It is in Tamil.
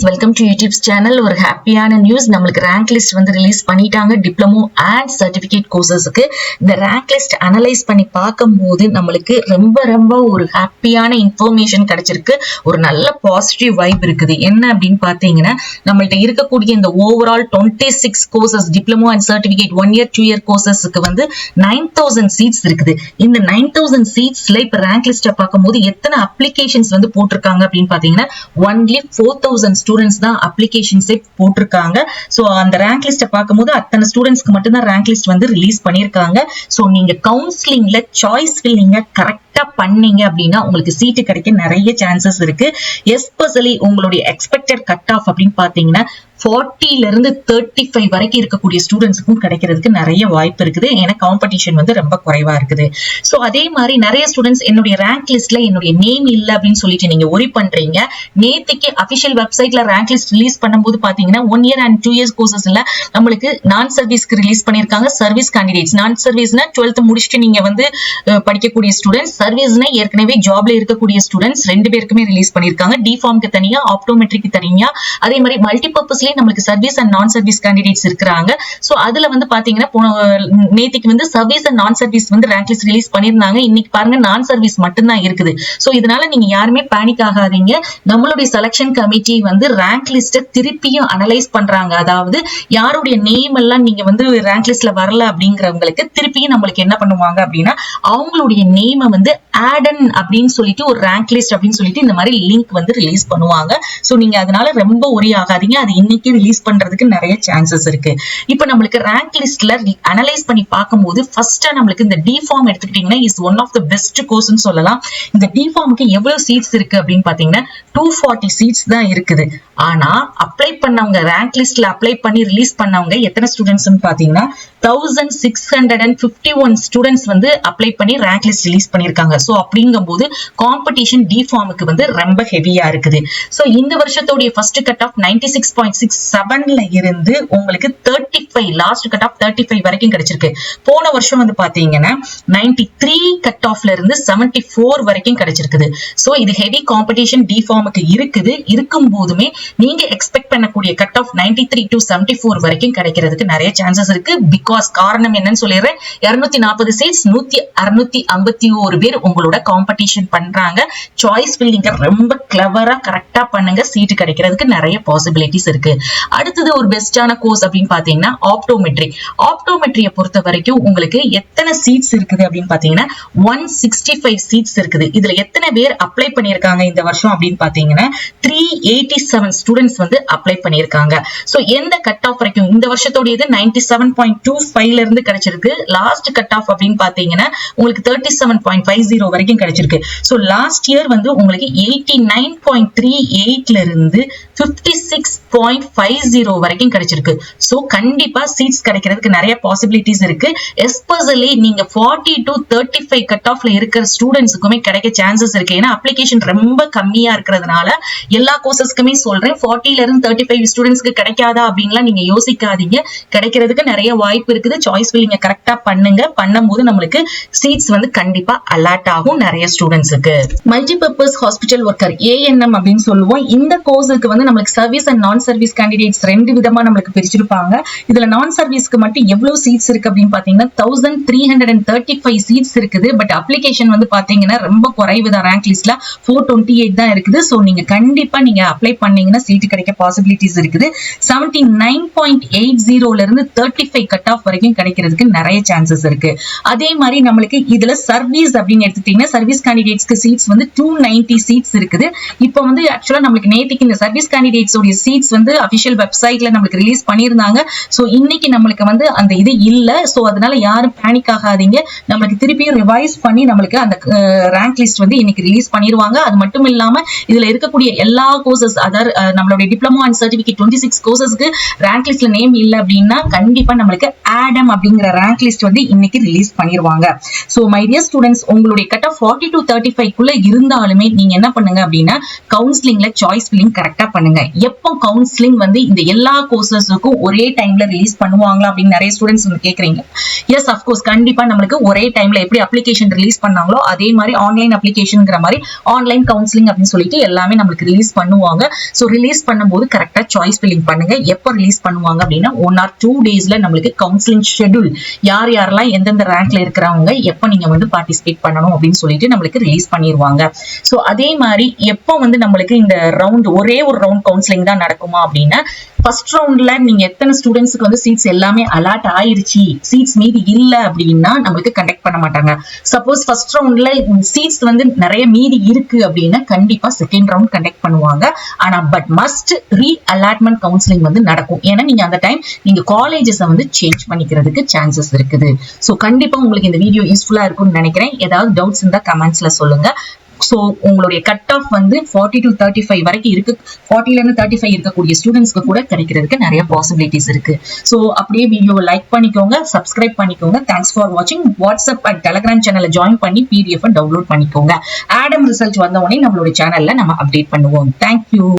welcome to YouTube's channel. ஒரு ஹாப்பியான நியூஸ், நம்மளுக்கு ரேங்க் லிஸ்ட் வந்து ரிலீஸ் பண்ணிட்டாங்க டிப்ளமோ அண்ட் சர்டிபிகேட் கோர்சஸ்க்கு. இந்த ரேங்க் லிஸ்ட் அனலைஸ் பண்ணி பார்க்கும்போது நம்மளுக்கு ரொம்ப ஒரு ஹாப்பியான இன்ஃபர்மேஷன் கிடைச்சிருக்கு. ஒரு நல்ல பாசிட்டிவ் வைப் இருக்குது. என்ன அப்படின்னு பார்த்தீங்கன்னா, நம்மள்ட்ட இருக்கக்கூடிய இந்த overall 26 courses diploma and certificate 1 year 2 year கோர்சஸ்க்கு வந்து 9000 சீட்ஸ் இருக்குது. இந்த 9000 சீட்ஸ்ல இப்ப ரேங்க் லிஸ்ட பார்க்கும்போது எத்தனை அப்ளிகேஷன்ஸ் வந்து போட்டிருக்காங்க அப்படின்னு பார்த்தீங்கன்னா, only 4000 ஸ்டூடெண்ட்ஸ் தான் அப்ளிகேஷன்ஸே போட்டிருக்காங்க. சோ அந்த ரேங்க் லிஸ்ட பார்க்கும்போது அத்தனை ஸ்டூடெண்ட்ஸ்க்கு மட்டும் தான் ரேங்க் லிஸ்ட் வந்து ரிலீஸ் பண்ணிருக்காங்க. சோ நீங்க கவுன்சிலிங்ல சாய்ஸ் ஃபில்லிங்க கரெக்டா பண்ணீங்க அப்படின்னா உங்களுக்கு சீட்டு கிடைக்க நிறைய சான்சஸ் இருக்கு. எஸ்பெஷலி உங்களுடைய எக்ஸ்பெக்டட் கட் ஆஃப் அப்படின்னு பாத்தீங்கன்னா 40ல இருந்து 35 வரைக்கும் இருக்கக்கூடிய ஸ்டூடெண்ட்ஸுக்கும் கிடைக்கிறதுக்கு நிறைய வாய்ப்பு இருக்குது. ஏன்னா காம்படிஷன் வந்து ரொம்ப குறைவா இருக்குது. சோ அதே மாதிரி நிறைய ஸ்டூடெண்ட்ஸ் என்னுடைய ரேங்க் லிஸ்ட்ல என்னுடைய நேம் இல்ல அப்படின்னு சொல்லிட்டு நீங்க ஒரி பண்றீங்க. நேத்துக்கு அபிஷியல் வெப்சைட்ல ரேங்க் லிஸ்ட் ரிலீஸ் பண்ணும்போது பாத்தீங்கன்னா 1 year and 2 years கோர்சஸ்ல நம்மளுக்கு நான் சர்வீஸ்க்கு ரிலீஸ் பண்ணிருக்காங்க. சர்வீஸ் கேண்டிடேட்ஸ், நான் சர்வீஸ்னா 12th முடிச்சுட்டு நீங்க வந்து படிக்கக்கூடிய ஸ்டூடெண்ட்ஸ், சர்வீஸ்னா ஏற்கனவே ஜாப்ல இருக்கக்கூடிய ஸ்டூடெண்ட்ஸ் ரெண்டு பேருக்குமே ரிலீஸ் பண்ணிருக்காங்க. டிஃபார்ம்க்கு தனியா, ஆப்டோமெட்ரிக்கு தனியா, அதே மாதிரி மல்டிபர்பஸ்லயே நமக்கு சர்வீஸ் அண்ட் நான் சர்வீஸ் கேண்டிடேட்ஸ் இருக்காங்க. சோ அதுல வந்து பாத்தீங்கன்னா நேத்திக்கு வந்து சர்வீஸ் அண்ட் நான் சர்வீஸ் வந்து ரேங்க் லிஸ்ட் ரிலீஸ் பண்ணிருந்தாங்க. இன்னைக்கு பாருங்க நான் சர்வீஸ் மட்டும் தான் இருக்குது. சோ இதனால நீங்க யாருமே பேனிக் ஆகாதீங்க. நம்மளுடைய செலக்ஷன் கமிட்டி வந்து ரேங்க் லிஸ்ட திருப்பியும் அனலைஸ் பண்றாங்க. அதாவது யாருடைய நேம் எல்லாம் நீங்க வந்து ரேங்க் லிஸ்ட்ல வரல அப்படிங்கிறவங்களுக்கு திருப்பியும் நம்மளுக்கு என்ன பண்ணுவாங்க அப்படின்னா, அவங்களுடைய நேமை வந்து ஆடன் அப்படின்னு சொல்லிட்டு ஒரு ரேங்க் லிஸ்ட் அப்படின்னு சொல்லிட்டு இந்த மாதிரி லிங்க் வந்து ரிலீஸ் பண்ணுவாங்க. சோ நீங்க அதனால ரொம்ப ஒரி ஆகாதீங்க. அது இன்னைக்கு ரிலீஸ் பண்றதுக்கு நிறைய சான்சஸ் இருக்கு. இப்போ நம்மளுக்கு ரேங்க் லிஸ்ட்ல அனலைஸ் பண்ணி பார்க்கும்போது ஃபர்ஸ்ட் நம்மளுக்கு இந்த டி ஃபார்ம் எடுத்துக்கிட்டீங்கன்னா is one of the best கோர்ஸ்னு சொல்லலாம். இந்த டி ஃபார்முக்கு எவ்வளவு சீட்ஸ் இருக்கு அப்படின்னு பாத்தீங்கன்னா 240 சீட்ஸ் தான் இருக்குது. ஆனா அப்ளை பண்ணவங்க, ரேங்க் லிஸ்ட்ல அப்ளை பண்ணி ரிலீஸ் பண்ணவங்க எத்தனை ஸ்டூடெண்ட்ஸ் பாத்தீங்கன்னா 1651 ஸ்டூடெண்ட்ஸ் வந்து அப்ளை பண்ணி ரேங்க் லிஸ்ட் ரிலீஸ் பண்ணிருக்காங்க. சோ அப்படிங்கும்போது காம்படிஷன் டி ஃபார்முக்கு வந்து ரொம்ப ஹெவியா இருக்குது. சோ இந்த வருஷத்தோட ஃபர்ஸ்ட் கட் ஆஃப் 96.67ல இருந்து உங்களுக்கு 35 லாஸ்ட் கட் ஆஃப் 35 வரைக்கும் கிடைச்சிருக்கு. போன வருஷம் வந்து பாத்தீங்கன்னா 93 கட் ஆஃப்ல இருந்து 74 வரைக்கும் கிடைச்சிருக்குது. சோ இது ஹெவி காம்படிஷன் டி ஃபார்முக்கு இருக்குது. இருக்கும் போதுமே நீங்க எக்ஸ்பெக்ட் பண்ணக்கூடிய கட் ஆஃப் 93 to 74 வரைக்கும் கிடைக்கிறதுக்கு நிறைய சான்சஸ் இருக்கு. பிகாஸ் காரணம் என்னன்னு சொல்லிடுறேன். 240 சீட்ஸ் 651 பேர் உங்களோட காம்படிஷன் பண்றாங்க. சாய்ஸ் ஃபில்லிங்க ரொம்ப கிளவரா கரெக்டா பண்ணுங்க. சீட்டு கிடைக்கிறதுக்கு நிறைய பாசிபிலிட்டிஸ் இருக்கு. அடுத்தது ஒரு பெஸ்டான கோர்ஸ் அப்படின்னு பாத்தீங்கன்னா ஆப்டோமெட்ரி. ஆப்டோமெட்ரியை பொறுத்த வரைக்கும் உங்களுக்கு எத்தனை சீட்ஸ் இருக்குது அப்படின்னு பாத்தீங்கன்னா 165 சீட்ஸ் இருக்குது. இதுல எத்தனை பேர் அப்ளை பண்ணிருக்காங்க இந்த வருஷம் அப்படின்னு பாத்தீங்கன்னா 387 ஸ்டூடெண்ட்ஸ் வந்து அப்ளை பண்ணிருக்காங்க. சோ எந்த கட் ஆஃப் வரைக்கும் இந்த வருஷத்தோட 97.25ல இருந்து கிடைச்சிருக்கு. லாஸ்ட் கட் ஆஃப் அப்படின்னு பாத்தீங்கன்னா உங்களுக்கு 37.50 வரைக்கும் கிடைச்சிருக்கு. சோ லாஸ்ட் இயர் வந்து உங்களுக்கு 89.38ல இருந்து 56.50 வரைக்கும் கிடைச்சிருக்கு. சோ கண்டிப்பா சீட்ஸ் கிடைக்கிறதுக்கு நிறைய பாசிபிலிட்டிஸ் இருக்கு. எஸ்பெஷலி நீங்க 40 to 35 கட் ஆஃப்ல இருக்கிற ஸ்டூடெண்ட்ஸுக்குமே கிடைக்க சான்சஸ் இருக்கு. ஏன்னா அப்ளிகேஷன் ரொம்ப கம்மியா இருக்கிறதுனால எல்லா கோர்சஸ்க்குமே சொல்றேன். 40ல இருந்து 35 ஸ்டூடெண்ட்ஸ்க்கு கிடைக்காதா அப்படின்லாம் நீங்க யோசிக்காதீங்க. கிடைக்கிறதுக்கு நிறைய வாய்ப்பு இருக்குது. சாய்ஸ் ஃபில்லிங்க கரெக்டா பண்ணுங்க. பண்ணும்போது நம்மளுக்கு சீட்ஸ் வந்து கண்டிப்பா அலாட் ஆகும் நிறைய ஸ்டூடெண்ட்ஸுக்கு. மல்டிபர்பஸ் ஹாஸ்பிட்டல் ஒர்க்கர் ANM அப்படின்னு சொல்லுவோம். இந்த கோர்ஸுக்கு வந்து நம்மளுக்கு சர்வீஸ் அண்ட் நான் சர்வீஸ் கேண்டிடேட்ஸ் ரெண்டு விதமா நம்மளுக்கு பிரிச்சிருப்பாங்க. இதுல நான் சர்வீஸ்க்கு மட்டும் எவ்வளவு சீட்ஸ் இருக்கு அப்படின்னு பாத்தீங்கன்னா 1335 சீட்ஸ் இருக்குது. பட் அப்ளிகேஷன் வந்து பாத்தீங்கன்னா ரொம்ப குறைவு தான். ரேங்க் லிஸ்ட்ல 428 தான் இருக்குது. சோ நீங்க கண்டிப்பா நீங்க அப்ளை பண்ணீங்கன்னா சீட்டு கிடைக்க பாசிபிலிட்டிஸ் இருக்குது. 79.80ல இருந்து 35 கட் ஆஃப் வரைக்கும் கிடைக்கிறதுக்கு நிறைய சான்சஸ் இருக்கு. அதே மாதிரி நம்மளுக்கு இதுல சர்வீஸ் அப்படின்னு எடுத்துட்டீங்கன்னா சர்வீஸ் கேண்டிடேட்ஸ்க்கு சீட்ஸ் வந்து 290 சீட்ஸ் இருக்குது. இப்போ வந்து ஆக்சுவலா நம்மளுக்கு நேத்திக்கு இந்த சர்வீஸ் கேண்டிடேட்ஸ் உடைய சீட்ஸ் வந்து அபிஷியல் வெப்சைட்ல நம்மளுக்கு ரிலீஸ் பண்ணிருந்தாங்க. சோ இன்னைக்கு நம்மளுக்கு வந்து அந்த இது இல்ல. சோ அதனால யாரும் பேனிக் ஆகாதீங்க. நம்மளுக்கு திருப்பியும் ரிவைஸ் பண்ணி நம்மளுக்கு அந்த ரேங்க் லிஸ்ட் வந்து இன்னைக்கு ரிலீஸ் பண்ணிருவாங்க. அது மட்டும் இல்லாம இதுல இருக்கக்கூடிய எல்லா கோர்சஸ் அதர் நம்மளுடைய டிப்ளமோ அண்ட் சர்டிபிகேட் 26 கோர்சஸ்க்கு ரேங்க் லிஸ்ட்ல நேம் இல்ல அப்படின்னா கண்டிப்பா நம்மளுக்கு ஆடம் அப்படிங்கிற ரேங்க் லிஸ்ட் வந்து இன்னைக்கு ரிலீஸ் பண்ணிருவாங்க. சோ மை டியர் ஸ்டூடெண்ட்ஸ், உங்களுடைய கட் ஆஃப் 40 to 35 இருந்தாலுமே நீங்க என்ன பண்ணுங்க அப்படின்னா கவுன்சிலிங்ல சாய்ஸ் ஃபில்லிங் கரெக்டா பண்ணுங்க. எப்போ கவுன்சிலிங் கவுன்சிலிங் வந்து இந்த எல்லா கோர்சஸுக்கும் ஒரே டைம்ல ரிலீஸ் பண்ணுவாங்களா அப்படின்னு நிறைய ஸ்டூடெண்ட்ஸ் வந்து கேக்குறீங்க. எஸ், அஃப்கோர்ஸ், கண்டிப்பா நம்மளுக்கு ஒரே டைம்ல எப்படி அப்ளிகேஷன் ரிலீஸ் பண்ணாங்களோ அதே மாதிரி ஆன்லைன் அப்ளிகேஷன்ங்கிற மாதிரி ஆன்லைன் கவுன்சிலிங் அப்படின்னு சொல்லிட்டு எல்லாமே நம்மளுக்கு ரிலீஸ் பண்ணுவாங்க. ஸோ ரிலீஸ் பண்ணும்போது கரெக்டா சாய்ஸ் ஃபில்லிங் பண்ணுங்க. எப்போ ரிலீஸ் பண்ணுவாங்க அப்படின்னா 1 or 2 டேஸ்ல நம்மளுக்கு கவுன்சிலிங் ஷெட்யூல் யார் யாரெல்லாம் எந்தெந்த ரேங்க்ல இருக்கிறவங்க எப்போ நீங்க வந்து பார்ட்டிசிபேட் பண்ணணும் அப்படின்னு சொல்லிட்டு நம்மளுக்கு ரிலீஸ் பண்ணிடுவாங்க. ஸோ அதே மாதிரி எப்போ வந்து நம்மளுக்கு இந்த ரவுண்ட் ஒரே ஒரு ரவுண்ட் கவுன்சிலிங் தான் நடக்குமா அப்படின்னா, ஃபர்ஸ்ட் ரவுண்ட்ல நீங்க எத்தனை ஸ்டூடெண்ட்ஸ்க்கு வந்து சீட்ஸ் எல்லாமே அலாட் ஆயிருச்சு, சீட்ஸ் மீதி இல்ல அப்படின்னா நம்மளுக்கு கண்டக்ட் பண்ண மாட்டாங்க. சப்போஸ் ஃபர்ஸ்ட் ரவுண்ட்ல சீட்ஸ் வந்து நிறைய மீதி இருக்கு அப்படின்னா கண்டிப்பா செகண்ட் ரவுண்ட் கண்டக்ட் பண்ணுவாங்க. ஆனா but must re allotment counselling வந்து நடக்கும். ஏன்னா நீங்க அந்த டைம் நீங்க காலேஜஸ் வந்து சேஞ்ச் பண்ணிக்கிறதுக்கு சான்சஸ் இருக்குது. ஸோ கண்டிப்பா உங்களுக்கு இந்த வீடியோ யூஸ்ஃபுல்லா இருக்கும்னு நினைக்கிறேன். ஏதாவது டவுட்ஸ் இருந்தா கமெண்ட்ஸ்ல சொல்லுங்க. ஸோ உங்களுடைய கட் ஆஃப் வந்து 40 to 35 வரைக்கும் இருக்கு. 40ல இருந்து 35 இருக்கக்கூடிய ஸ்டூடெண்ட்ஸ்க்கு கூட கிடைக்கிறதுக்கு நிறைய பாசிபிலிட்டிஸ் இருக்கு. ஸோ அப்படியே வீடியோவை லைக் பண்ணிக்கோங்க, சப்ஸ்கிரைப் பண்ணிக்கோங்க. தேங்க்ஸ் ஃபார் வாட்சிங். வாட்ஸ்அப் அண்ட் டெலிகிராம் சேனலை ஜாயின் பண்ணி PDF டவுன்லோட் பண்ணிக்கோங்க. ஆடம் ரிசல்ட் வந்த உடனே நம்மளுடைய சேனல்ல நம்ம அப்டேட் பண்ணுவோம். தேங்க்யூ.